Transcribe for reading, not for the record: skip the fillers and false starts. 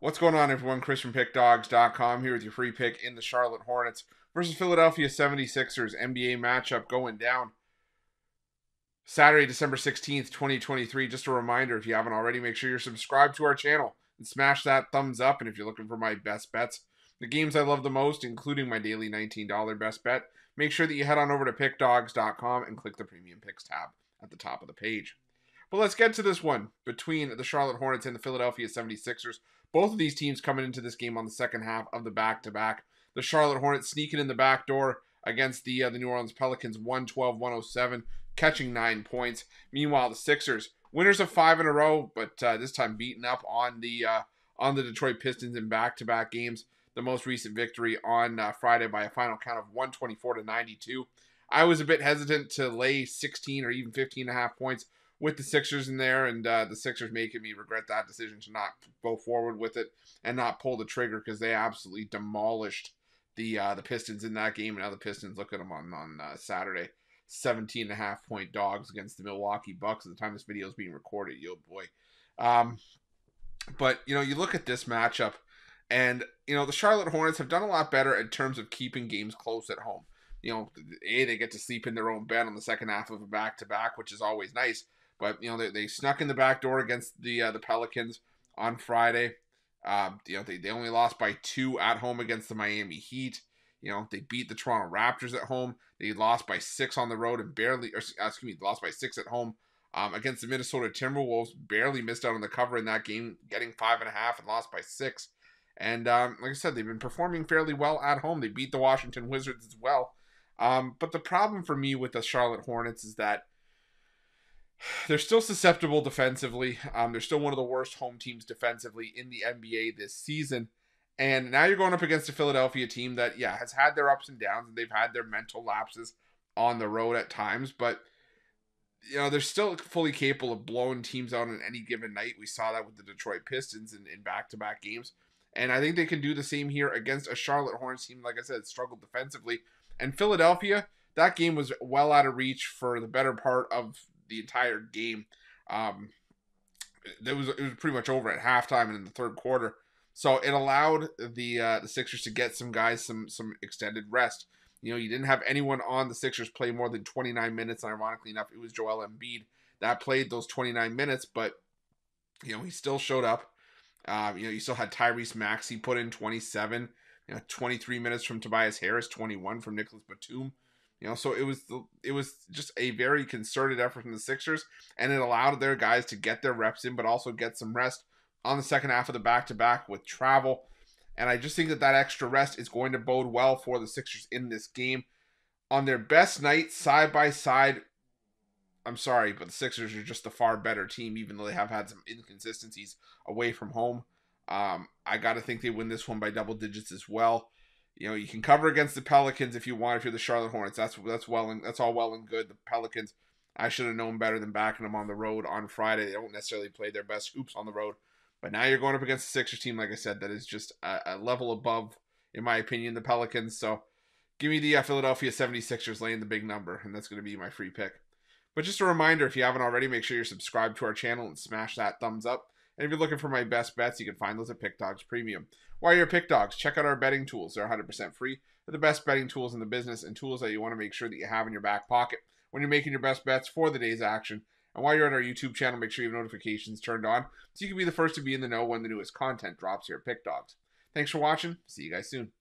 What's going on, everyone? Chris from Pickdawgz.com here with your free pick in the Charlotte Hornets versus Philadelphia 76ers NBA matchup going down Saturday, December 16th, 2023. Just a reminder, if you haven't already, make sure you're subscribed to our channel and smash that thumbs up. And if you're looking for my best bets, the games I love the most, including my daily $19 best bet, make sure that you head on over to Pickdawgz.com and click the Premium Picks tab at the top of the page. But let's get to this one between the Charlotte Hornets and the Philadelphia 76ers. Both of these teams coming into this game on the second half of the back-to-back. The Charlotte Hornets sneaking in the back door against the New Orleans Pelicans, 112-107, catching 9 points. Meanwhile, the Sixers, winners of 5 in a row, but this time beaten up on the Detroit Pistons in back-to-back games. The most recent victory on Friday by a final count of 124-92. I was a bit hesitant to lay 16 or even 15.5 points with the Sixers in there, and the Sixers making me regret that decision to not go forward with it and not pull the trigger, because they absolutely demolished the Pistons in that game. And now the Pistons, look at them on Saturday, 17.5 point dogs against the Milwaukee Bucks at the time this video is being recorded. Yo, boy. But, you look at this matchup, and, the Charlotte Hornets have done a lot better in terms of keeping games close at home. They get to sleep in their own bed on the second half of a back-to-back, which is always nice. But, they snuck in the back door against the Pelicans on Friday. They only lost by 2 at home against the Miami Heat. They beat the Toronto Raptors at home. They lost by 6 on the road and lost by 6 at home against the Minnesota Timberwolves. Barely missed out on the cover in that game, getting 5.5 and lost by 6. And like I said, they've been performing fairly well at home. They beat the Washington Wizards as well. But the problem for me with the Charlotte Hornets is that they're still susceptible defensively. They're still one of the worst home teams defensively in the NBA this season. And now you're going up against a Philadelphia team that, has had their ups and downs, and they've had their mental lapses on the road at times. But, they're still fully capable of blowing teams out on any given night. We saw that with the Detroit Pistons in back-to-back games. And I think they can do the same here against a Charlotte Hornets team, like I said, struggled defensively. And Philadelphia, that game was well out of reach for the better part of the entire game. It was pretty much over at halftime and in the third quarter. So it allowed the Sixers to get some guys some extended rest. You didn't have anyone on the Sixers play more than 29 minutes. And ironically enough, it was Joel Embiid that played those 29 minutes. But, he still showed up. You still had Tyrese Maxey put in 27. 23 minutes from Tobias Harris, 21 from Nicholas Batum. So it was just a very concerted effort from the Sixers, and it allowed their guys to get their reps in, but also get some rest on the second half of the back-to-back with travel. And I just think that extra rest is going to bode well for the Sixers in this game. On their best night, side by side, I'm sorry, but the Sixers are just the far better team, even though they have had some inconsistencies away from home. I got to think they win this one by double digits as well. You can cover against the Pelicans if you want. If you're the Charlotte Hornets, that's all well and good. The Pelicans, I should have known better than backing them on the road on Friday. They don't necessarily play their best hoops on the road, but now you're going up against the Sixers team, like I said, that is just a level above, in my opinion, the Pelicans. So give me the Philadelphia 76ers laying the big number, and that's going to be my free pick. But just a reminder, if you haven't already, make sure you're subscribed to our channel and smash that thumbs up. And if you're looking for my best bets, you can find those at Pick Dawgz Premium. While you're at Pick Dawgz, check out our betting tools. They're 100% free. They're the best betting tools in the business, and tools that you want to make sure that you have in your back pocket when you're making your best bets for the day's action. And while you're on our YouTube channel, make sure you have notifications turned on so you can be the first to be in the know when the newest content drops here at Pick Dawgz. Thanks for watching. See you guys soon.